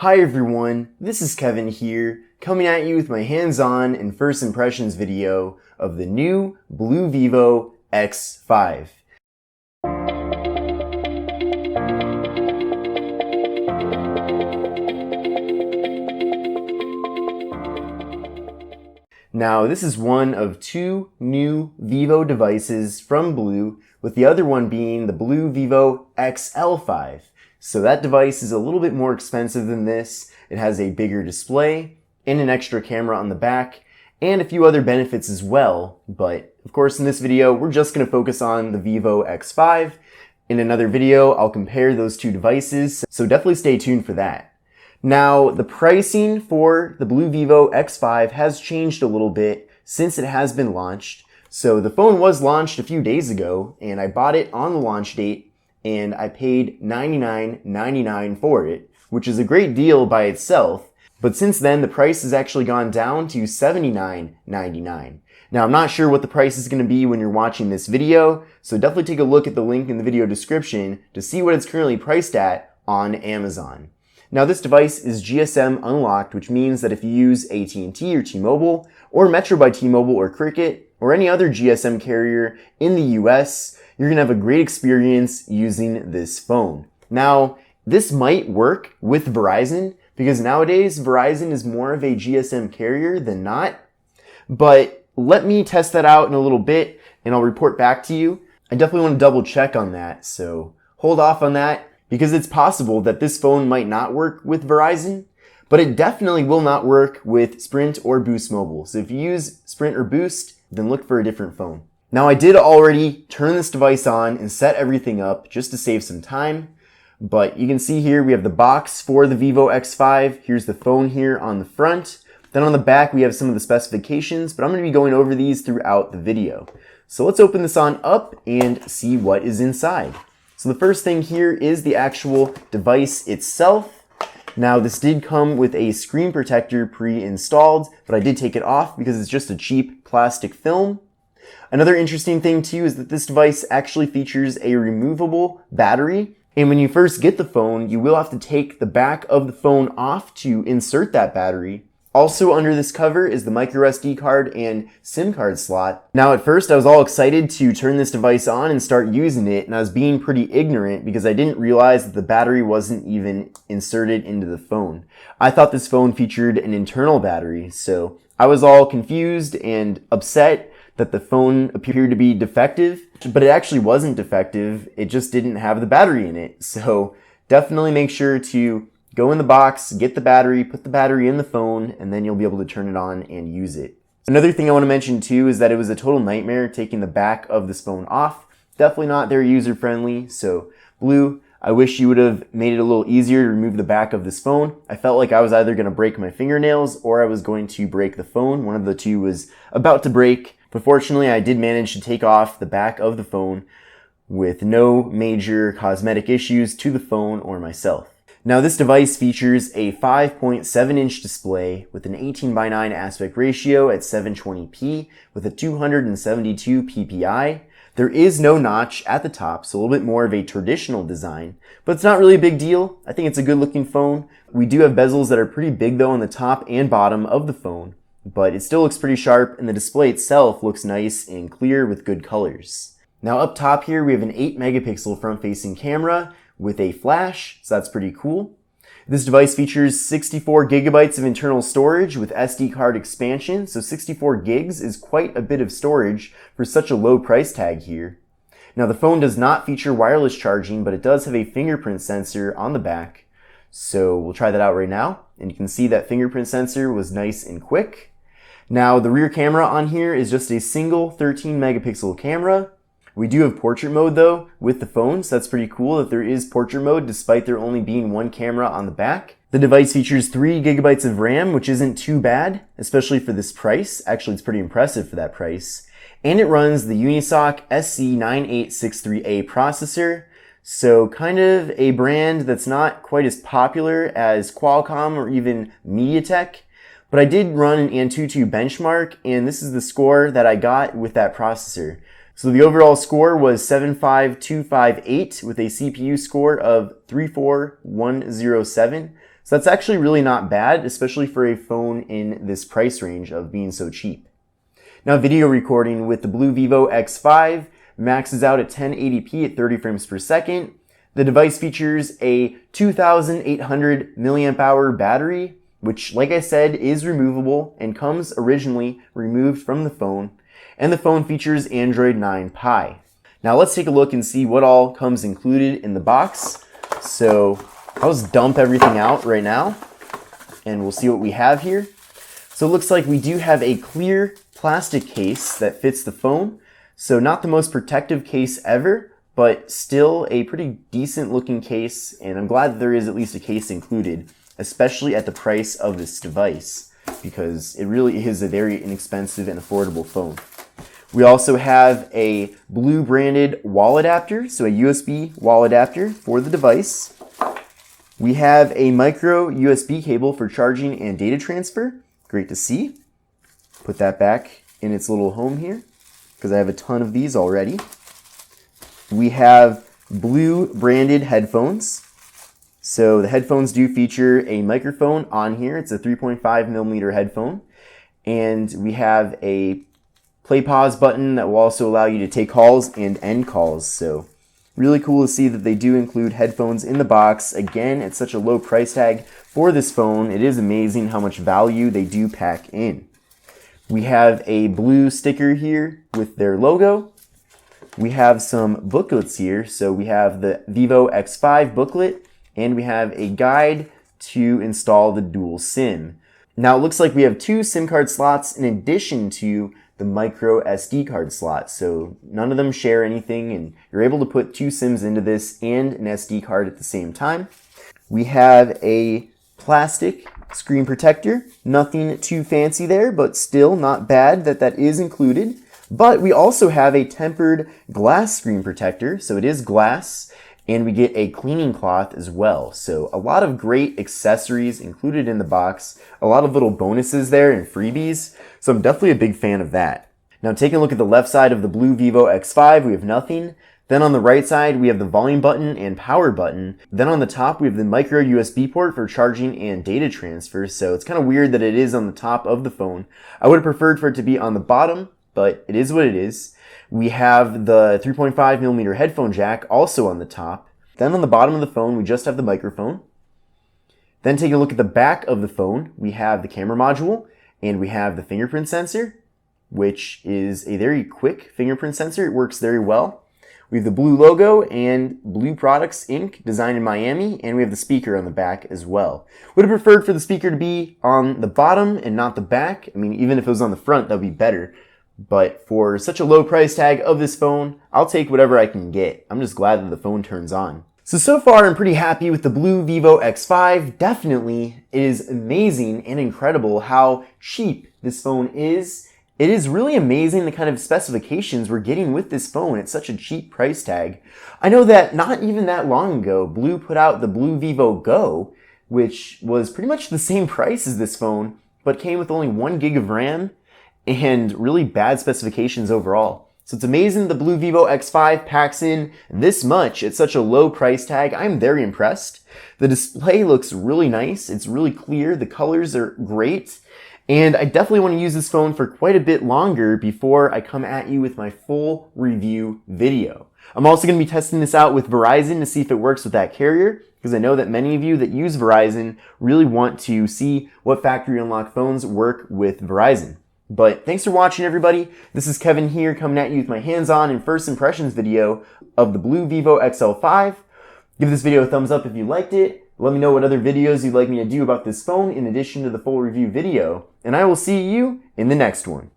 Hi everyone, this is Kevin here, coming at you with my hands-on and first impressions video of the new BLU Vivo X5. Now, this is one of two new Vivo devices from BLU, with the other one being the BLU Vivo XL5. So that device is a little bit more expensive than this. It has a bigger display and an extra camera on the back and a few other benefits as well. But of course in this video, we're just going to focus on the Vivo X5. In another video, I'll compare those two devices. So definitely stay tuned for that. Now, the pricing for the BLU Vivo X5 has changed a little bit since it has been launched. So the phone was launched a few days ago and I bought it on the launch date and I paid $99.99 for it, which is a great deal by itself. But since then, the price has actually gone down to $79.99. Now, I'm not sure what the price is going to be when you're watching this video, so definitely take a look at the link in the video description to see what it's currently priced at on Amazon. Now, this device is GSM unlocked, which means that if you use AT&T or T-Mobile, or Metro by T-Mobile or Cricket, or any other GSM carrier in the US, you're going to have a great experience using this phone. Now, this might work with Verizon because nowadays Verizon is more of a GSM carrier than not. But let me test that out in a little bit and I'll report back to you. I definitely want to double check on that, so hold off on that because it's possible that this phone might not work with Verizon, but it definitely will not work with Sprint or Boost Mobile. So if you use Sprint or Boost, then look for a different phone. Now, I did already turn this device on and set everything up just to save some time, but you can see here we have the box for the Vivo X5. Here's the phone here on the front. Then on the back, we have some of the specifications, but I'm going to be going over these throughout the video. So let's open this on up and see what is inside. So the first thing here is the actual device itself. Now, this did come with a screen protector pre-installed, but I did take it off because it's just a cheap plastic film. Another interesting thing too is that this device actually features a removable battery. And when you first get the phone, you will have to take the back of the phone off to insert that battery. Also under this cover is the micro SD card and SIM card slot. Now at first I was all excited to turn this device on and start using it, and I was being pretty ignorant because I didn't realize that the battery wasn't even inserted into the phone. I thought this phone featured an internal battery, so I was all confused and upset that the phone appeared to be defective, but it actually wasn't defective. It just didn't have the battery in it. So definitely make sure to go in the box, get the battery, put the battery in the phone, and then you'll be able to turn it on and use it. Another thing I want to mention too is that it was a total nightmare taking the back of this phone off. Definitely not very user-friendly. So BLU, I wish you would have made it a little easier to remove the back of this phone. I felt like I was either going to break my fingernails or I was going to break the phone. One of the two was about to break. But fortunately, I did manage to take off the back of the phone with no major cosmetic issues to the phone or myself. Now, this device features a 5.7-inch display with an 18:9 aspect ratio at 720p with a 272 ppi. There is no notch at the top, so a little bit more of a traditional design, but it's not really a big deal. I think it's a good looking phone. We do have bezels that are pretty big though on the top and bottom of the phone, but it still looks pretty sharp and the display itself looks nice and clear with good colors. Now up top here we have an 8 megapixel front facing camera with a flash, so that's pretty cool. This device features 64 gigabytes of internal storage with SD card expansion, so 64 gigs is quite a bit of storage for such a low price tag here. Now the phone does not feature wireless charging, but it does have a fingerprint sensor on the back. So we'll try that out right now, and you can see that fingerprint sensor was nice and quick. Now the rear camera on here is just a single 13 megapixel camera. We do have portrait mode though with the phone, so that's pretty cool that there is portrait mode despite there only being one camera on the back. The device features 3 gigabytes of RAM, which isn't too bad, especially for this price. Actually, it's pretty impressive for that price. And it runs the Unisoc SC9863A processor, so kind of a brand that's not quite as popular as Qualcomm or even MediaTek. But I did run an Antutu benchmark, and this is the score that I got with that processor. So the overall score was 75258 with a CPU score of 34107. So that's actually really not bad, especially for a phone in this price range of being so cheap. Now, video recording with the BLU Vivo X5 maxes out at 1080p at 30 frames per second. The device features a 2,800 milliamp hour battery, which, like I said, is removable and comes originally removed from the phone. And the phone features Android 9 Pie. Now let's take a look and see what all comes included in the box. So I'll just dump everything out right now and we'll see what we have here. So it looks like we do have a clear plastic case that fits the phone. So not the most protective case ever, but still a pretty decent looking case. And I'm glad that there is at least a case included, especially at the price of this device, because it really is a very inexpensive and affordable phone. We also have a BLU branded wall adapter, so a USB wall adapter for the device. We have a micro USB cable for charging and data transfer. Great to see. Put that back in its little home here, because I have a ton of these already. We have BLU branded headphones. So the headphones do feature a microphone on here. It's a 3.5 millimeter headphone. And we have a play pause button that will also allow you to take calls and end calls. So really cool to see that they do include headphones in the box. Again, it's such a low price tag for this phone. It is amazing how much value they do pack in. We have a BLU sticker here with their logo. We have some booklets here. So we have the Vivo X5 booklet, and we have a guide to install the dual SIM. Now it looks like we have 2 SIM card slots in addition to the micro SD card slot. So none of them share anything, and you're able to put 2 SIMs into this and an SD card at the same time. We have a plastic screen protector. Nothing too fancy there, but still not bad that that is included. But we also have a tempered glass screen protector. So it is glass, and we get a cleaning cloth as well. So a lot of great accessories included in the box, a lot of little bonuses there and freebies. So I'm definitely a big fan of that. Now taking a look at the left side of the BLU Vivo X5, we have nothing. Then on the right side, we have the volume button and power button. Then on the top, we have the micro USB port for charging and data transfer. So it's kind of weird that it is on the top of the phone. I would have preferred for it to be on the bottom, but it is what it is. We have the 3.5 millimeter headphone jack also on the top. Then on the bottom of the phone, we just have the microphone. Then taking a look at the back of the phone, we have the camera module, and we have the fingerprint sensor, which is a very quick fingerprint sensor. It works very well. We have the BLU logo and BLU Products Inc. designed in Miami, and we have the speaker on the back as well. Would have preferred for the speaker to be on the bottom and not the back. I mean, even if it was on the front, that would be better. But for such a low price tag of this phone, I'll take whatever I can get. I'm just glad that the phone turns on. So far I'm pretty happy with the BLU Vivo X5. Definitely, it is amazing and incredible how cheap this phone is. It is really amazing the kind of specifications we're getting with this phone at such a cheap price tag. I know that not even that long ago, BLU put out the BLU Vivo Go, which was pretty much the same price as this phone, but came with only 1 gig of RAM and really bad specifications overall. So it's amazing the BLU Vivo X5 packs in this much at such a low price tag. I'm very impressed. The display looks really nice. It's really clear. The colors are great. And I definitely want to use this phone for quite a bit longer before I come at you with my full review video. I'm also going to be testing this out with Verizon to see if it works with that carrier, because I know that many of you that use Verizon really want to see what factory unlocked phones work with Verizon. But thanks for watching, everybody. This is Kevin here coming at you with my hands-on and first impressions video of the BLU Vivo XL5. Give this video a thumbs up if you liked it. Let me know what other videos you'd like me to do about this phone in addition to the full review video. And I will see you in the next one.